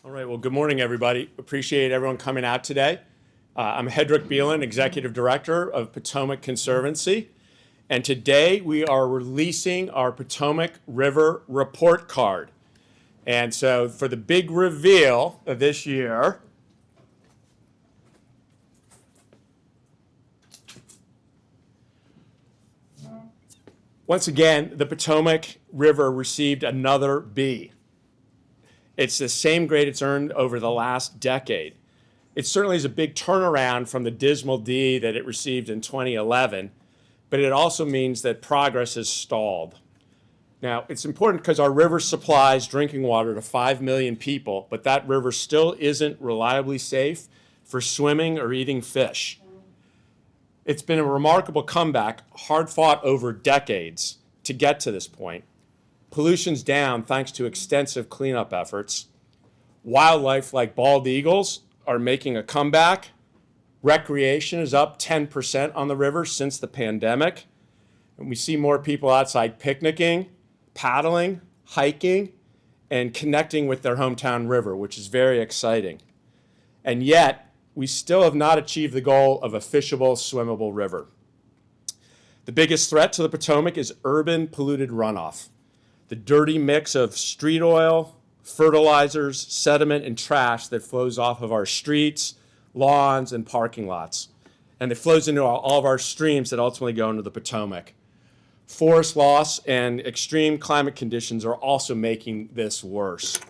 All right, well, good morning, everybody. Appreciate everyone coming out today. I'm Hedrick Beelan, Executive Director of Potomac Conservancy, and today we are releasing our Potomac River Report Card. And so for the big reveal of this year, once again, the Potomac River received another B. It's the same grade it's earned over the last decade. It certainly is a big turnaround from the dismal D that it received in 2011, but it also means that progress has stalled. Now, it's important because our river supplies drinking water to 5 million people, but that river still isn't reliably safe for swimming or eating fish. It's been a remarkable comeback, hard fought over decades to get to this point. Pollution's down thanks to extensive cleanup efforts. Wildlife like bald eagles are making a comeback. Recreation is up 10% on the river since the pandemic. And we see more people outside picnicking, paddling, hiking, and connecting with their hometown river, which is very exciting. And yet, we still have not achieved the goal of a fishable, swimmable river. The biggest threat to the Potomac is urban polluted runoff. The dirty mix of street oil, fertilizers, sediment, and trash that flows off of our streets, lawns, and parking lots. And it flows into all of our streams that ultimately go into the Potomac. Forest loss and extreme climate conditions are also making this worse.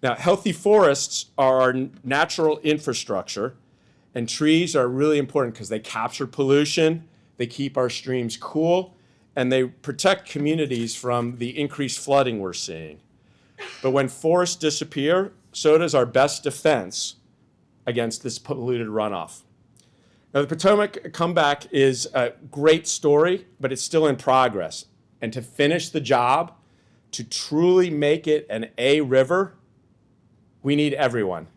Now, healthy forests are our natural infrastructure, and trees are really important because they capture pollution, they keep our streams cool, and they protect communities from the increased flooding we're seeing. But when forests disappear, so does our best defense against this polluted runoff. Now, the Potomac comeback is a great story, but it's still in progress. And to finish the job, to truly make it an A river, we need everyone.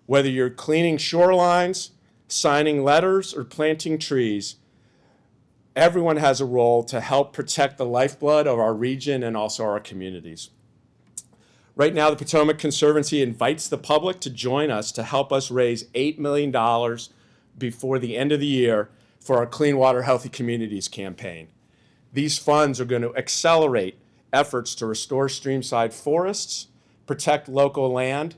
Whether you're cleaning shorelines, signing letters, or planting trees, everyone has a role to help protect the lifeblood of our region and also our communities. Right now, the Potomac Conservancy invites the public to join us to help us raise $8 million before the end of the year for our Clean Water, Healthy Communities campaign. These funds are going to accelerate efforts to restore streamside forests, protect local land,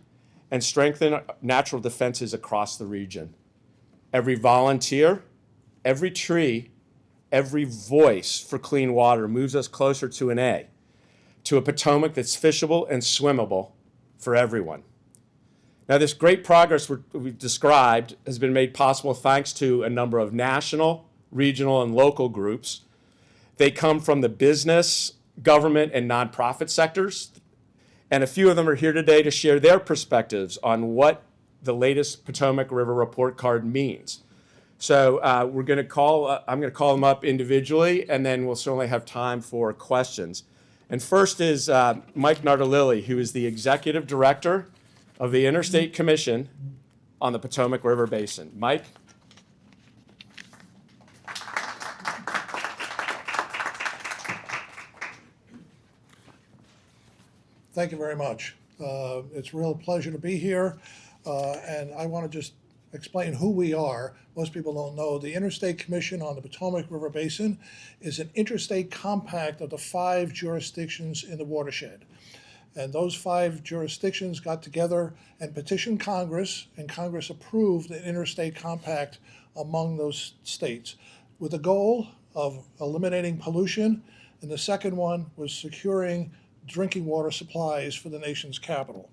and strengthen natural defenses across the region. Every volunteer, every tree, every voice for clean water moves us closer to an A, to a Potomac that's fishable and swimmable for everyone. Now, this great progress we've described has been made possible thanks to a number of national, regional, and local groups. They come from the business, government, and nonprofit sectors, and a few of them are here today to share their perspectives on what the latest Potomac River Report Card means. So I'm going to call them up individually, and then we'll certainly have time for questions. And first is Mike Nardolilli, who is the Executive Director of the Interstate Commission on the Potomac River Basin. Mike? Thank you very much. It's a real pleasure to be here, and I want to just explain who we are. Most people don't know. The Interstate Commission on the Potomac River Basin is an interstate compact of the 5 jurisdictions in the watershed. And those 5 jurisdictions got together and petitioned Congress, and Congress approved an interstate compact among those states with the goal of eliminating pollution, and the second one was securing drinking water supplies for the nation's capital.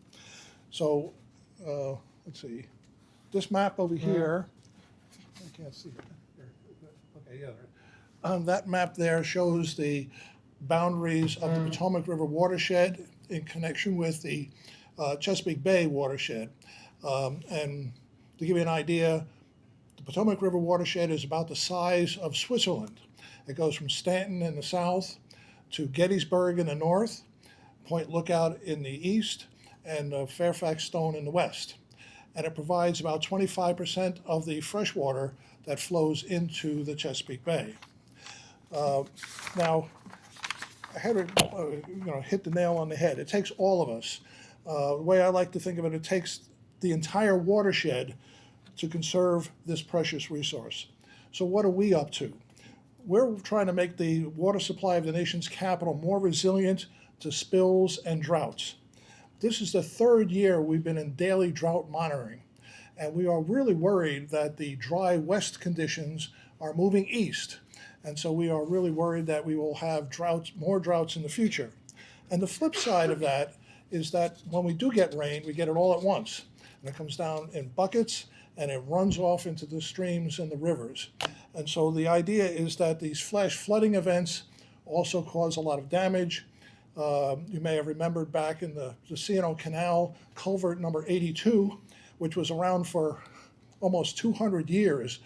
So let's see. This map over here, I can't see it. Okay, yeah. That map there shows the boundaries of the Potomac River watershed in connection with the Chesapeake Bay watershed. And to give you an idea, the Potomac River watershed is about the size of Switzerland. It goes from Stanton in the south to Gettysburg in the north, Point Lookout in the east, and Fairfax Stone in the west. And it provides about 25% of the fresh water that flows into the Chesapeake Bay. Now, I had to hit the nail on the head. It takes all of us The way I like to think of it, it takes the entire watershed to conserve this precious resource. So what are we up to? We're trying to make the water supply of the nation's capital more resilient to spills and droughts. This is the third year we've been in daily drought monitoring, and we are really worried that the dry west conditions are moving east. And so we are really worried that we will have droughts, more droughts in the future. And the flip side of that is that when we do get rain, we get it all at once. And it comes down in buckets and it runs off into the streams and the rivers. And so the idea is that these flash flooding events also cause a lot of damage. You may have remembered back in the C&O Canal, culvert number 82, which was around for almost 200 years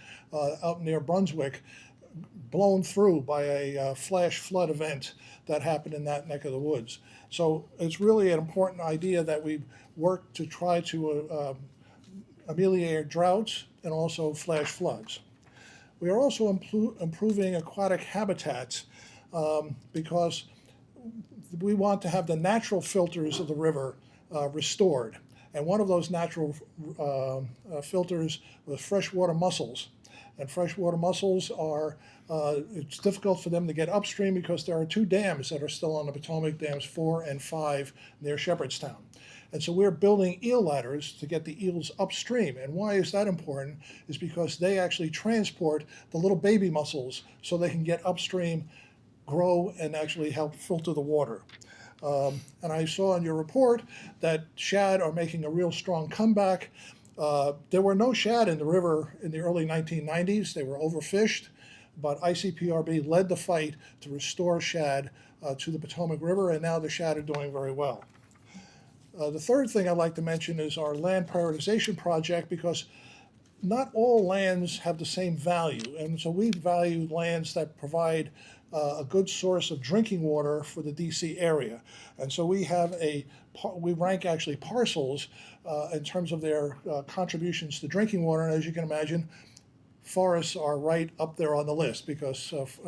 out near Brunswick, blown through by a flash flood event that happened in that neck of the woods. So it's really an important idea that we work to try to ameliorate droughts and also flash floods. We are also improving aquatic habitats because we want to have the natural filters of the river restored. And one of those natural filters was freshwater mussels. And freshwater mussels are, it's difficult for them to get upstream because there are two dams that are still on the Potomac, dams 4 and 5 near Shepherdstown. And so we're building eel ladders to get the eels upstream. And why is that important? Is because they actually transport the little baby mussels so they can get upstream, grow, and actually help filter the water. And I saw in your report that shad are making a real strong comeback. There were no shad in the river in the early 1990s. They were overfished, but ICPRB led the fight to restore shad to the Potomac River, and now the shad are doing very well. The third thing I'd like to mention is our land prioritization project, because not all lands have the same value. And so we value lands that provide a good source of drinking water for the DC area. And so we have we rank actually parcels in terms of their contributions to drinking water. And as you can imagine, forests are right up there on the list because of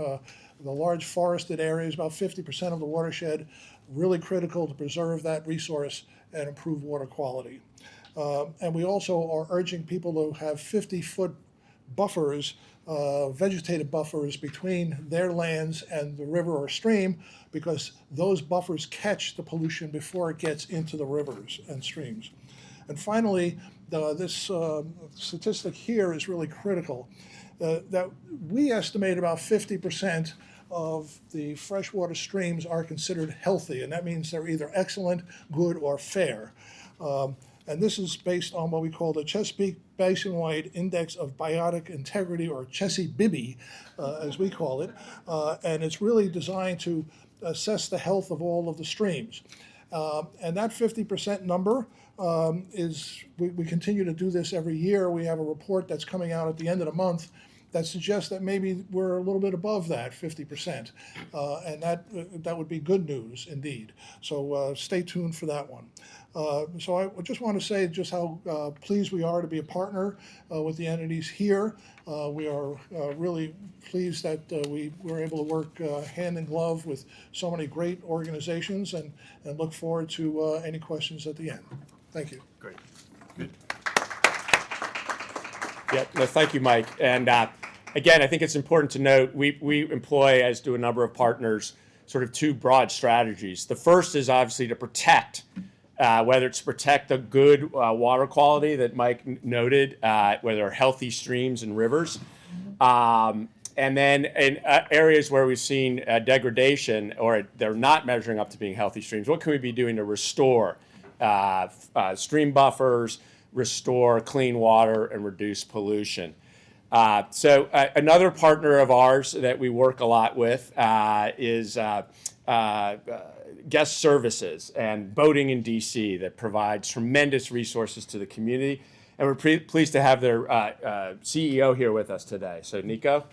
the large forested areas, about 50% of the watershed, really critical to preserve that resource and improve water quality. And we also are urging people to have 50-foot buffers, vegetative buffers between their lands and the river or stream, because those buffers catch the pollution before it gets into the rivers and streams. And finally, this statistic here is really critical, that we estimate about 50% of the freshwater streams are considered healthy, and that means they're either excellent, good, or fair. And this is based on what we call the Chesapeake Basin-wide Index of Biotic Integrity, or CHESI-BIBI, as we call it. And it's really designed to assess the health of all of the streams. And that 50% number we continue to do this every year. We have a report that's coming out at the end of the month that suggests that maybe we're a little bit above that 50%. And that would be good news indeed. So stay tuned for that one. So I just want to say just how pleased we are to be a partner with the entities here. We are really pleased that we were able to work hand in glove with so many great organizations, and look forward to any questions at the end. Thank you. Great. Good. Yeah, no, thank you, Mike. And again, I think it's important to note we employ, as do a number of partners, sort of two broad strategies. The first is obviously to protect, whether it's to protect the good water quality that Mike noted, whether healthy streams and rivers, and then in areas where we've seen degradation or they're not measuring up to being healthy streams, what can we be doing to restore stream buffers, restore clean water, and reduce pollution? So another partner of ours that we work a lot with is guest services and boating in DC that provides tremendous resources to the community. And we're pleased to have their CEO here with us today. So Nico.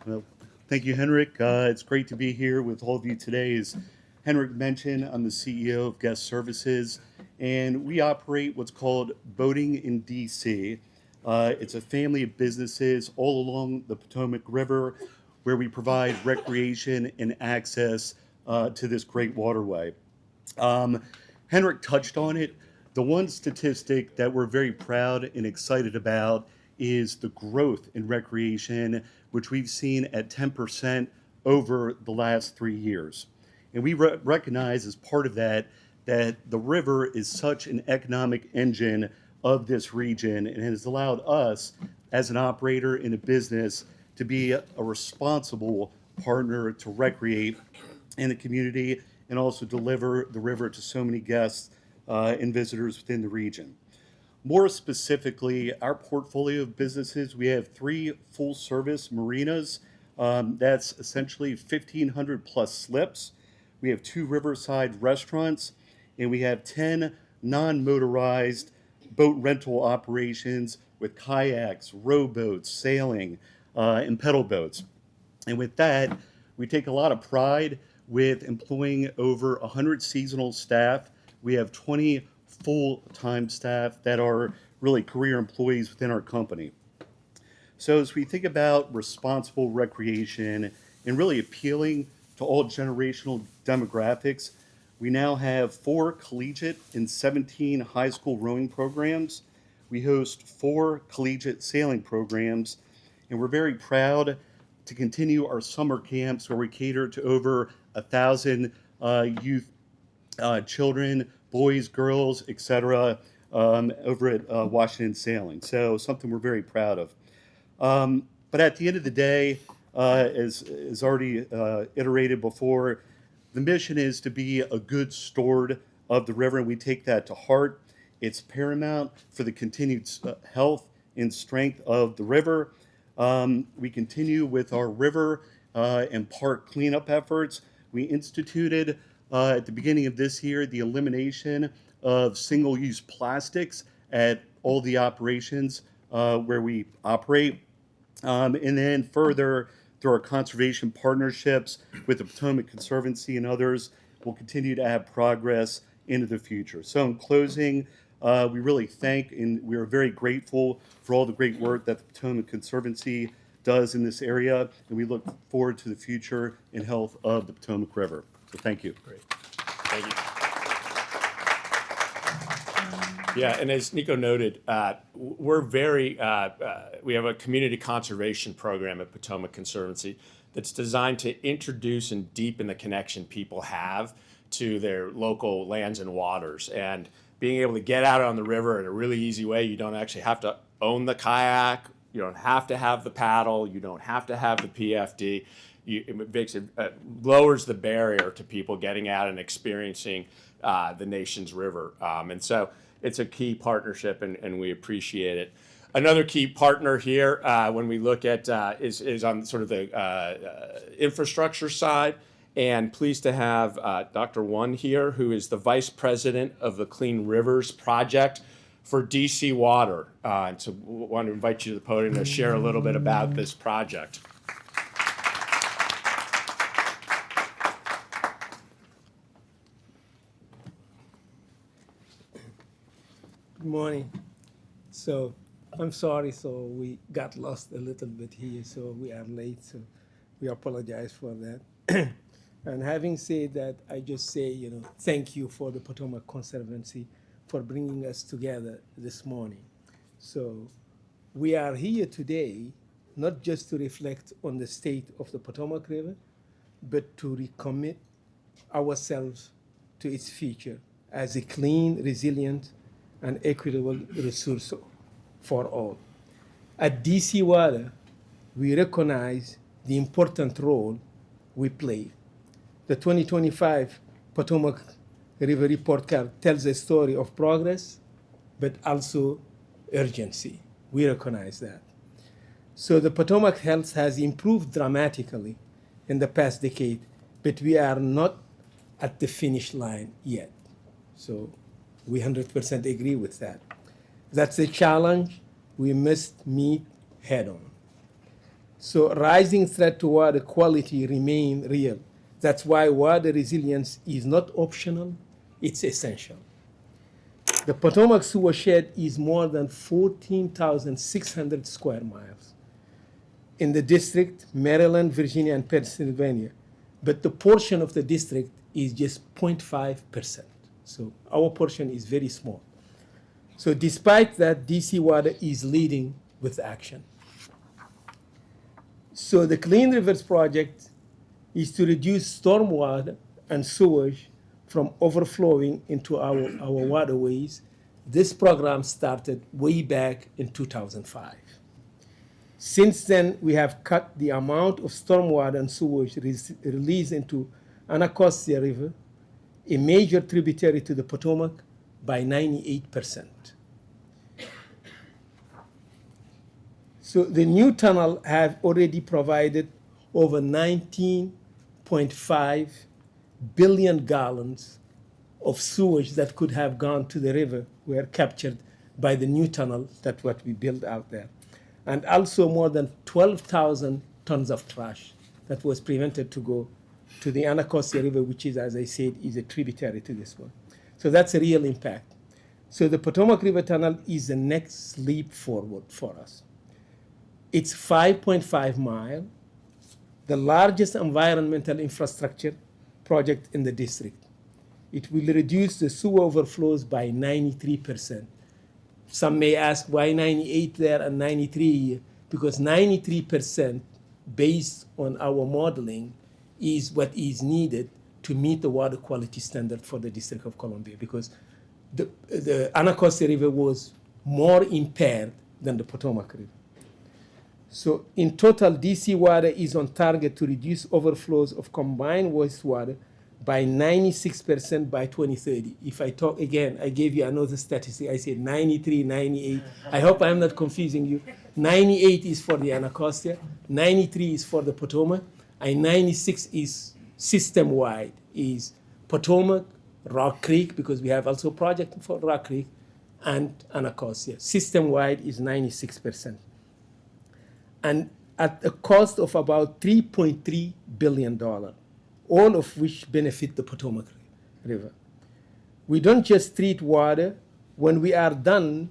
Well, thank you, Henrik. It's great to be here with all of you today. As Henrik mentioned, I'm the CEO of Guest Services, and we operate what's called Boating in DC. It's a family of businesses all along the Potomac River. where we provide recreation and access to this great waterway. Henrik touched on it. The one statistic that we're very proud and excited about is the growth in recreation, which we've seen at 10% over the last 3 years. And we recognize as part of that that the river is such an economic engine of this region and has allowed us as an operator in a business to be a responsible partner to recreate in the community and also deliver the river to so many guests and visitors within the region. More specifically, our portfolio of businesses, we have 3 full-service marinas. That's essentially 1,500 plus slips. We have 2 riverside restaurants, and we have 10 non-motorized boat rental operations with kayaks, rowboats, sailing, and pedal boats. And with that, we take a lot of pride with employing over 100 seasonal staff. We have 20 full-time staff that are really career employees within our company. So as we think about responsible recreation and really appealing to all generational demographics, we now have 4 collegiate and 17 high school rowing programs. We host 4 collegiate sailing programs, and we're very proud to continue our summer camps where we cater to over 1,000 youth, children, boys, girls, etc., over at Washington Sailing. So something we're very proud of. But at the end of the day, as already iterated before, the mission is to be a good steward of the river, and we take that to heart. It's paramount for the continued health and strength of the river. We continue with our river and park cleanup efforts. We instituted at the beginning of this year the elimination of single-use plastics at all the operations where we operate. And then further, through our conservation partnerships with the Potomac Conservancy and others, we'll continue to have progress into the future. So in closing, we really thank and we are very grateful for all the great work that the Potomac Conservancy does in this area, and we look forward to the future and health of the Potomac River. So thank you. Great. Thank you. Yeah, and as Nico noted, we're very, we have a community conservation program at Potomac Conservancy that's designed to introduce and deepen the connection people have to their local lands and waters. And being able to get out on the river in a really easy way, you don't actually have to own the kayak, you don't have to have the paddle, you don't have to have the PFD. It lowers the barrier to people getting out and experiencing the nation's river. And so it's a key partnership, and we appreciate it. Another key partner here when we look at is on sort of the infrastructure side. And pleased to have Dr. One here, who is the Vice President of the Clean Rivers Project for DC Water. And so we want to invite you to the podium to share a little bit about this project. Good morning. So I'm sorry, so we got lost a little bit here, so we are late, so we apologize for that. And having said that, I just say, thank you for the Potomac Conservancy for bringing us together this morning. So we are here today not just to reflect on the state of the Potomac River, but to recommit ourselves to its future as a clean, resilient, and equitable resource for all. At DC Water, we recognize the important role we play. The 2025 Potomac River Report Card tells a story of progress, but also urgency. We recognize that. So the Potomac health has improved dramatically in the past decade, but we are not at the finish line yet. So we 100% agree with that. That's a challenge we must meet head on. So rising threat to water quality remain real. That's why water resilience is not optional, it's essential. The Potomac sewer shed is more than 14,600 square miles. in the district, Maryland, Virginia, and Pennsylvania. But the portion of the district is just 0.5%. So our portion is very small. So despite that, DC Water is leading with action. So the Clean Rivers Project is to reduce stormwater and sewage from overflowing into our waterways. This program started way back in 2005. Since then, we have cut the amount of stormwater and sewage released into Anacostia River, a major tributary to the Potomac, by 98%. So the new tunnel have already provided over 19.5 billion gallons of sewage that could have gone to the river were captured by the new tunnel that what we built out there. And also more than 12,000 tons of trash that was prevented to go to the Anacostia River, which is, as I said, is a tributary to this one. So that's a real impact. So the Potomac River Tunnel is the next leap forward for us. It's 5.5 miles, the largest environmental infrastructure project in the district. It will reduce the sewer overflows by 93%. Some may ask why 98 there and 93 because 93% based on our modeling is what is needed to meet the water quality standard for the District of Columbia, because the Anacostia River was more impaired than the Potomac River. So in total, DC Water is on target to reduce overflows of combined wastewater by 96% by 2030. If I talk again, I gave you another statistic. I said 93, 98. I hope I'm not confusing you. 98 is for the Anacostia, 93 is for the Potomac, and 96 is system-wide, is Potomac, Rock Creek, because we have also a project for Rock Creek, and Anacostia. System-wide is 96%. And at a cost of about $3.3 billion, all of which benefit the Potomac River. We don't just treat water. When we are done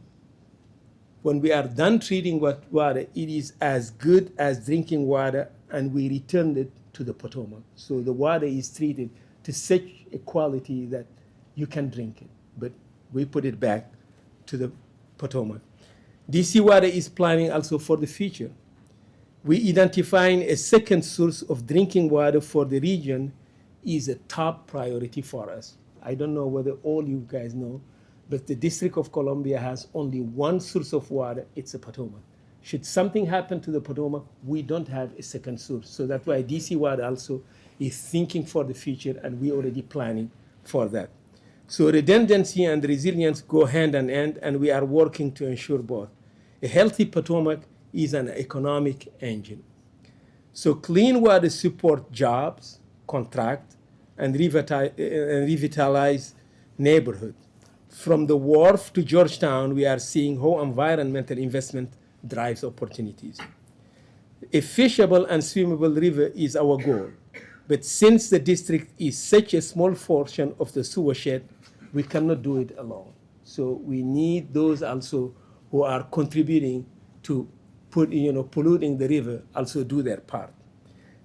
treating water, it is as good as drinking water, and we return it to the Potomac. So the water is treated to such a quality that you can drink it, but we put it back to the Potomac. DC Water is planning also for the future. We identifying a second source of drinking water for the region is a top priority for us. I don't know whether all you guys know, but the District of Columbia has only one source of water, it's the Potomac. Should something happen to the Potomac, we don't have a second source. So that's why DC Water also is thinking for the future, and we're already planning for that. So redundancy and resilience go hand in hand, and we are working to ensure both. A healthy Potomac is an economic engine. So clean water support jobs, contract, and revitalize neighborhood. From the wharf to Georgetown, we are seeing how environmental investment drives opportunities. A fishable and swimmable river is our goal. But since the district is such a small portion of the sewer shed, we cannot do it alone. So we need those also who are contributing to polluting the river also do their part.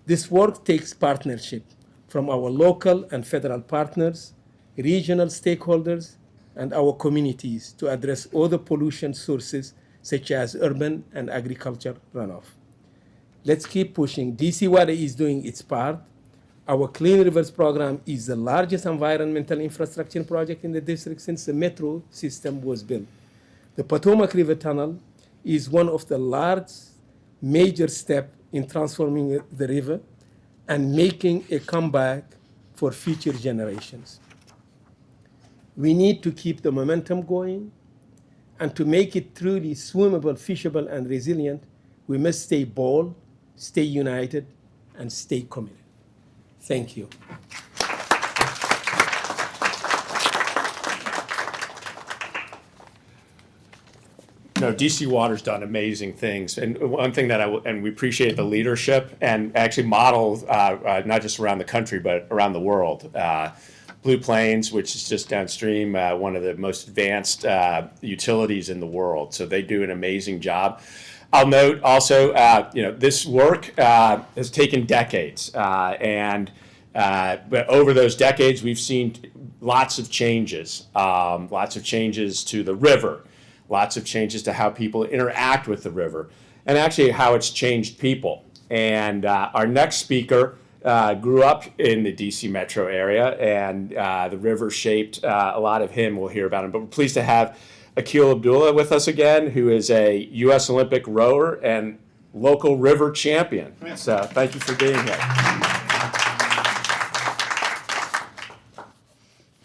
This work takes partnership from our local and federal partners, regional stakeholders, and our communities to address other pollution sources such as urban and agriculture runoff. Let's keep pushing. DC Water is doing its part. Our Clean Rivers program is the largest environmental infrastructure project in the district since the metro system was built. The Potomac River Tunnel is one of the large major steps in transforming the river and making a comeback for future generations. We need to keep the momentum going, and to make it truly swimmable, fishable, and resilient, we must stay bold, stay united, and stay committed. Thank you. No, DC Water's done amazing things, and one thing that and we appreciate the leadership and actually model not just around the country but around the world. Blue Plains, which is just downstream, one of the most advanced utilities in the world, so they do an amazing job. I'll note also, this work has taken decades, but over those decades, we've seen lots of changes to the river, lots of changes to how people interact with the river, and actually how it's changed people. And our next speaker grew up in the DC metro area, and the river shaped a lot of him. We'll hear about him. But we're pleased to have Akil Abdullah with us again, who is a U.S. Olympic rower and local river champion. So thank you for being here.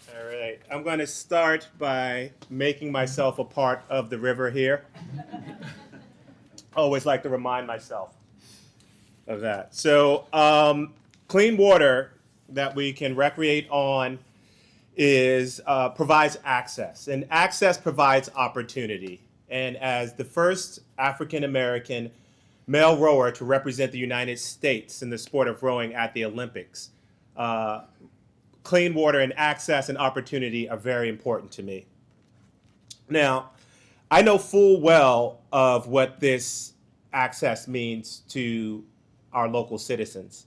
All right, I'm going to start by making myself a part of the river here. Always like to remind myself of that. So clean water that we can recreate on provides access, and access provides opportunity. And as the first African-American male rower to represent the United States in the sport of rowing at the Olympics, clean water and access and opportunity are very important to me. Now, I know full well of what this access means to our local citizens.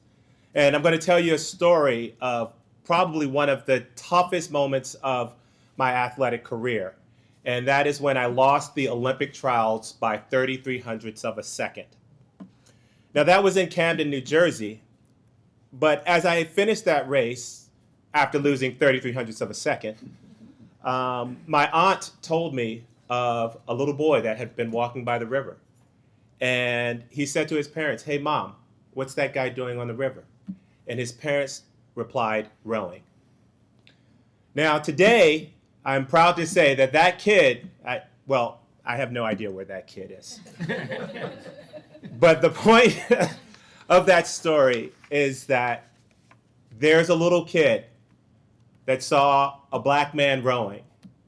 And I'm going to tell you a story of probably one of the toughest moments of my athletic career. And that is when I lost the Olympic trials by 33/100ths of a second. Now, that was in Camden, New Jersey. But as I finished that race, after losing 33/100ths of a second, my aunt told me of a little boy that had been walking by the river. And he said to his parents, "Hey, Mom, what's that guy doing on the river?" And his parents replied, "Rowing." Now, today, I'm proud to say that kid, I have no idea where that kid is. But the point of that story is that there's a little kid that saw a black man rowing,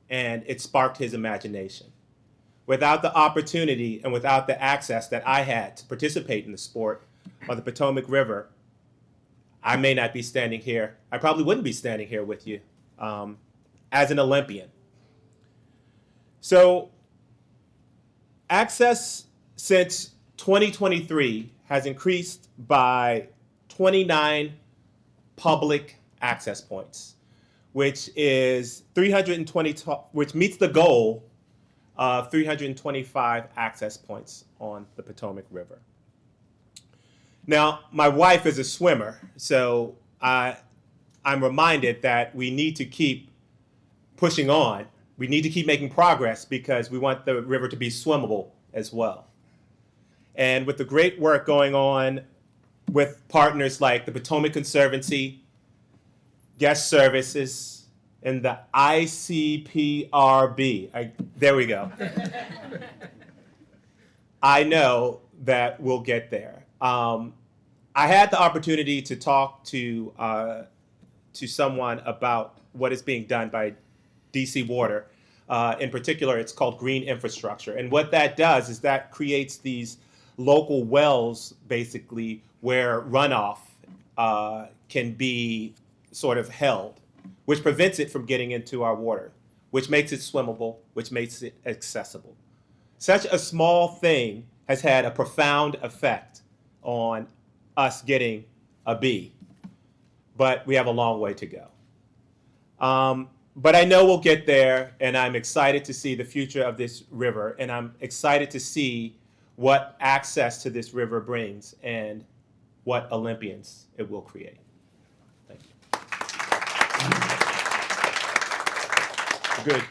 and it sparked his imagination. Without the opportunity and without the access that I had to participate in the sport on the Potomac River, I may not be standing here. I probably wouldn't be standing here with you as an Olympian. So access since 2023 has increased by 29 public access points, which is 320, which meets the goal of 325 access points on the Potomac River. Now, my wife is a swimmer, so I'm reminded that we need to keep pushing on. We need to keep making progress because we want the river to be swimmable as well. And with the great work going on with partners like the Potomac Conservancy, Guest Services, and the ICPRB, there we go. I know that we'll get there. I had the opportunity to talk to someone about what is being done by DC Water. In particular, it's called green infrastructure. And what that does is that creates these local wells, basically, where runoff can be sort of held, which prevents it from getting into our water, which makes it swimmable, which makes it accessible. Such a small thing has had a profound effect on us getting a B, but we have a long way to go. But I know we'll get there, and I'm excited to see the future of this river, and I'm excited to see what access to this river brings and what Olympians it will create. Thank you. Good.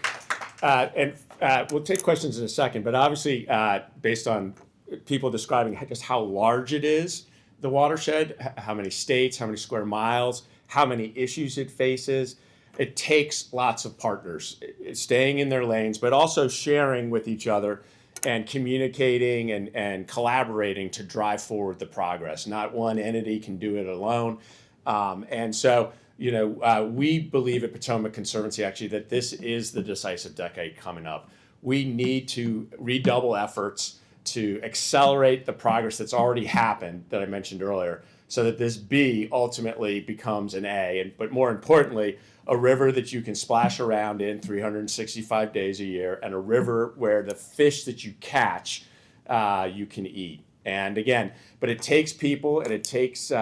And we'll take questions in a second, but obviously, based on people describing just how large it is, the watershed, how many states, how many square miles, how many issues it faces, it takes lots of partners staying in their lanes, but also sharing with each other and communicating and collaborating to drive forward the progress. Not one entity can do it alone. And so, we believe at Potomac Conservancy, actually, that this is the decisive decade coming up. We need to redouble efforts to accelerate the progress that's already happened that I mentioned earlier, so that this B ultimately becomes an A, but more importantly, a river that you can splash around in 365 days a year, and a river where the fish that you catch you can eat. And again, but it takes people and it takes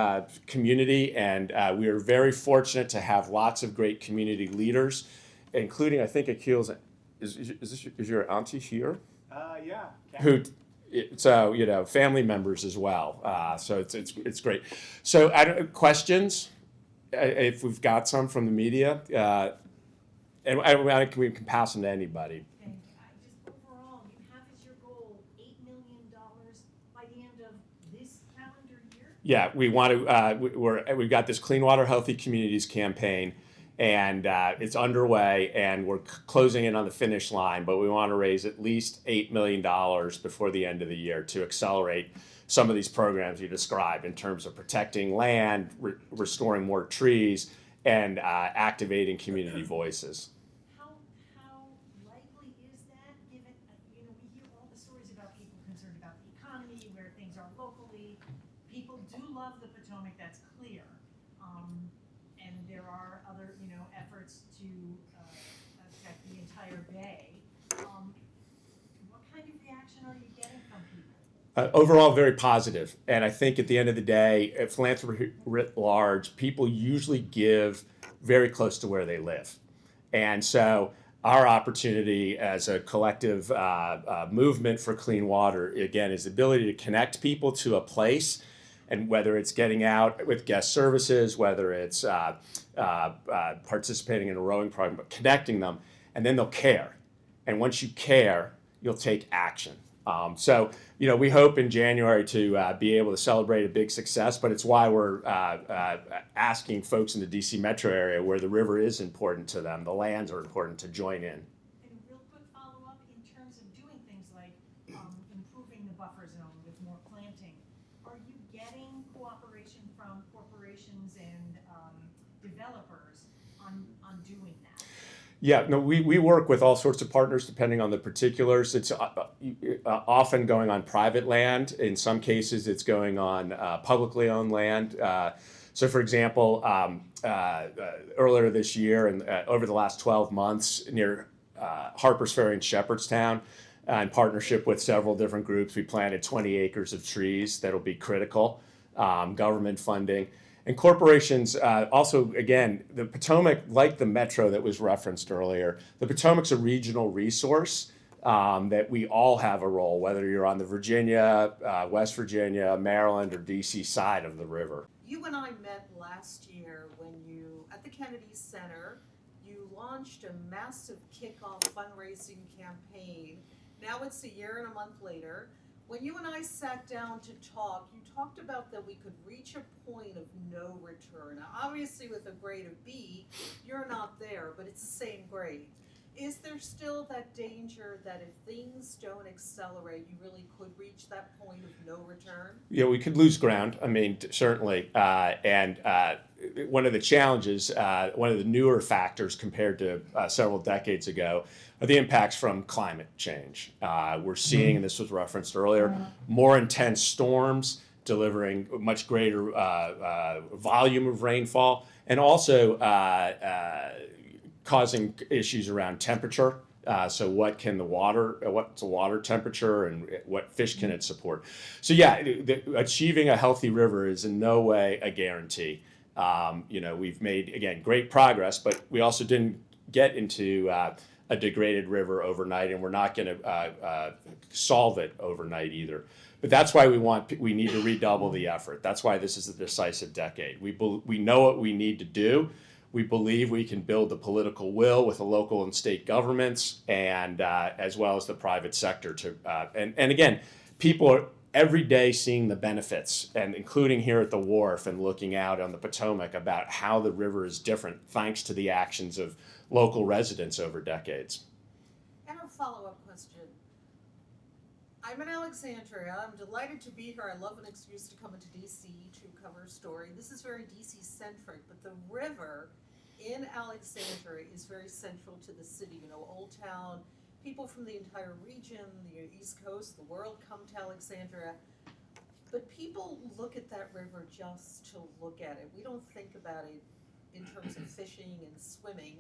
community, and we are very fortunate to have lots of great community leaders, including, I think, Akil's, is your auntie here? Yeah. Who, so, you know, family members as well. So it's great. So questions, if we've got some from the media, and we can pass them to anybody. And just overall, you have as your goal $8 million by the end of this calendar year? Yeah, we want to. We've got this Clean Water, Healthy Communities campaign, and it's underway, and we're closing in on the finish line. But we want to raise at least $8 million before the end of the year to accelerate some of these programs you described in terms of protecting land, restoring more trees, and activating community voices. How likely is that, given, we hear all the stories about people concerned about the economy, where things are locally. People do love the Potomac, that's clear. And there are other, efforts to affect the entire bay. What kind of reaction are you getting from people? Overall, very positive. And I think at the end of the day, at philanthropy writ large, people usually give very close to where they live. And so our opportunity as a collective movement for clean water, again, is the ability to connect people to a place, and whether it's getting out with guest services, whether it's participating in a rowing program, but connecting them, and then they'll care. And once you care, you'll take action. So, we hope in January to be able to celebrate a big success, but it's why we're asking folks in the DC metro area, where the river is important to them, the lands are important, to join in. And a real quick follow-up, in terms of doing things like improving the buffer zone with more planting, are you getting cooperation from corporations and developers on doing that? Yeah, no, we work with all sorts of partners depending on the particulars. It's often going on private land. In some cases, it's going on publicly owned land. So, for example, earlier this year and over the last 12 months near Harpers Ferry in Shepherdstown, in partnership with several different groups, we planted 20 acres of trees that'll be critical, government funding. And corporations also, again, the Potomac, like the Metro that was referenced earlier, the Potomac's a regional resource that we all have a role, whether you're on the Virginia, West Virginia, Maryland, or DC side of the river. You and I met last year when at the Kennedy Center, you launched a massive kickoff fundraising campaign. Now it's a year and a month later. When you and I sat down to talk, you talked about that we could reach a point of no return. Now, obviously, with a grade of B, you're not there, but it's the same grade. Is there still that danger that if things don't accelerate, you really could reach that point of no return? Yeah, we could lose ground. I mean, certainly. And one of the challenges, one of the newer factors compared to several decades ago, are the impacts from climate change. We're seeing, and this was referenced earlier, more intense storms delivering much greater volume of rainfall, and also causing issues around temperature. So what's the water temperature, and what fish can it support? So yeah, achieving a healthy river is in no way a guarantee. We've made, again, great progress, but we also didn't get into a degraded river overnight, and we're not going to solve it overnight either. But that's why we need to redouble the effort. That's why this is the decisive decade. We know what we need to do. We believe we can build the political will with the local and state governments, and as well as the private sector. And again, people are every day seeing the benefits, and including here at the wharf and looking out on the Potomac about how the river is different thanks to the actions of local residents over decades. And a follow-up question. I'm in Alexandria. I'm delighted to be here. I love an excuse to come into DC to cover a story. This is very DC-centric, but the river in Alexandria is very central to the city. Old Town, people from the entire region, the East Coast, the world come to Alexandria. But people look at that river just to look at it. We don't think about it in terms of fishing and swimming.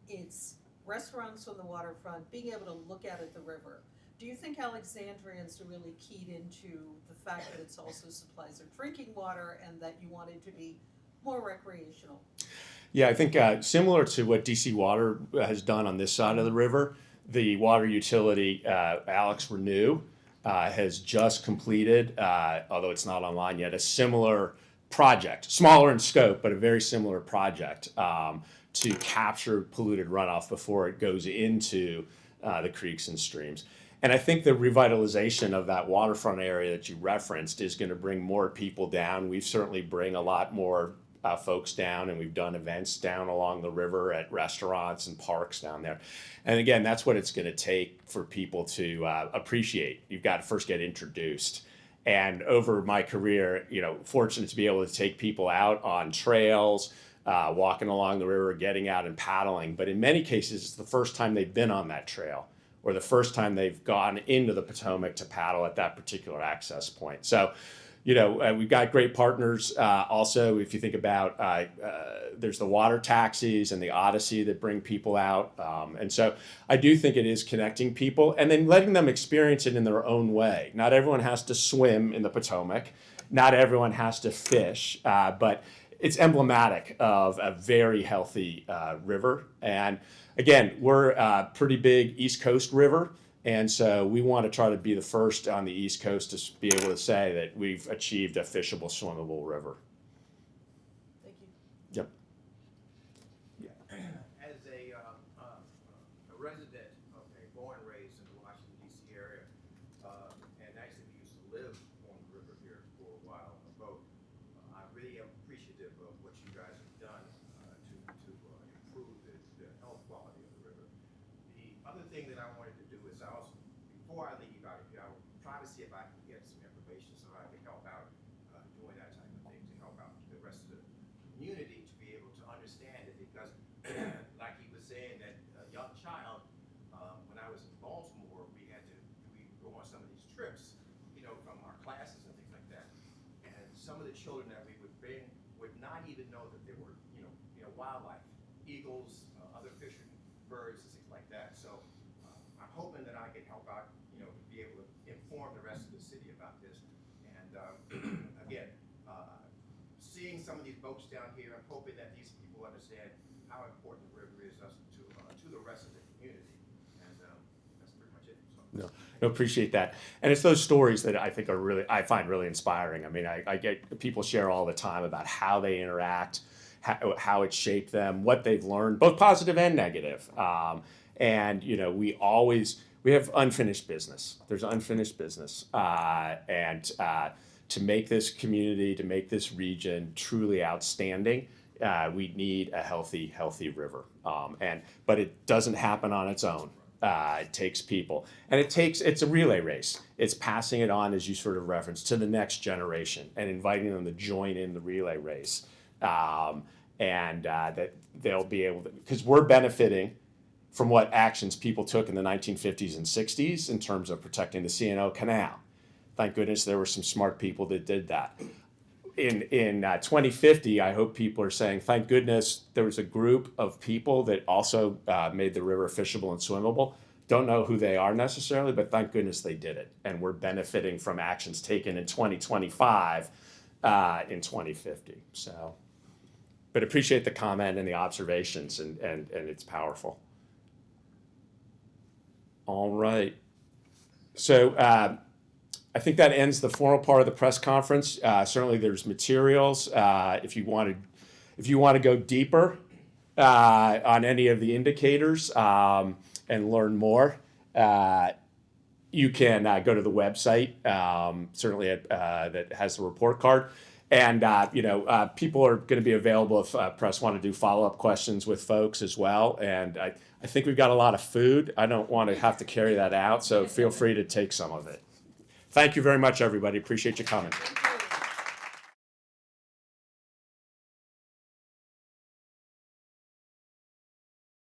It's restaurants on the waterfront, being able to look out at the river. Do you think Alexandrians are really keyed into the fact that it's also supplies their drinking water and that you want it to be more recreational? Yeah, I think similar to what DC Water has done on this side of the river, the water utility, Alex Renew, has just completed, although it's not online yet, a similar project, smaller in scope, but a very similar project to capture polluted runoff before it goes into the creeks and streams. And I think the revitalization of that waterfront area that you referenced is going to bring more people down. We've certainly bring a lot more folks down, and we've done events down along the river at restaurants and parks down there. And again, that's what it's going to take for people to appreciate. You've got to first get introduced. And over my career, fortunate to be able to take people out on trails, walking along the river, getting out and paddling. But in many cases, it's the first time they've been on that trail, or the first time they've gone into the Potomac to paddle at that particular access point. So, we've got great partners. Also, if you think about, there's the water taxis and the Odyssey that bring people out. And so I do think it is connecting people and then letting them experience it in their own way. Not everyone has to swim in the Potomac. Not everyone has to fish, but it's emblematic of a very healthy river. And again, we're a pretty big East Coast river. And so we want to try to be the first on the East Coast to be able to say that we've achieved a fishable, swimmable river. Thank you. Yep. As a resident of born and raised in the Washington, D.C. area, and actually used to live on the river here for a while on a boat, I really am appreciative of what you guys have done to improve the health quality of the river. The other thing that I wanted to do is before I leave out of here, I will try to see if I can get some information so I can help out doing that type of thing to help out the rest of the community to be able to understand it, because like he was saying, that a young child, when I was in Baltimore, we would go on some of these trips, from our classes and things like that. And some of the children that we would bring would not even know that there were, wildlife, eagles, other fishing birds and things like that. So I'm hoping that I can help out, to be able to inform the rest of the city about this. And again, seeing some of these boats down here, I'm hoping that these people understand how important the river is to the rest of the community. And that's pretty much it. So. No, appreciate that. And it's those stories that I think I find really inspiring. I mean, I get people share all the time about how they interact, how it shaped them, what they've learned, both positive and negative. And we have unfinished business. There's unfinished business, and to make this community, to make this region truly outstanding, we need a healthy river. But it doesn't happen on its own. It takes people, and it's a relay race. It's passing it on, as you sort of referenced, to the next generation and inviting them to join in the relay race. That they'll be able to, because we're benefiting from what actions people took in the 1950s and 60s in terms of protecting the C&O Canal. Thank goodness there were some smart people that did that. In 2050, I hope people are saying, thank goodness there was a group of people that also made the river fishable and swimmable. Don't know who they are necessarily, but thank goodness they did it. And we're benefiting from actions taken in 2025 in 2050. So, but appreciate the comment and the observations, and it's powerful. All right. So I think that ends the formal part of the press conference. Certainly, there's materials if you want to go deeper on any of the indicators and learn more. You can go to the website. Certainly, that has the report card. And people are going to be available if press want to do follow-up questions with folks as well. And I think we've got a lot of food. I don't want to have to carry that out, so feel free to take some of it. Thank you very much, everybody. Appreciate you coming.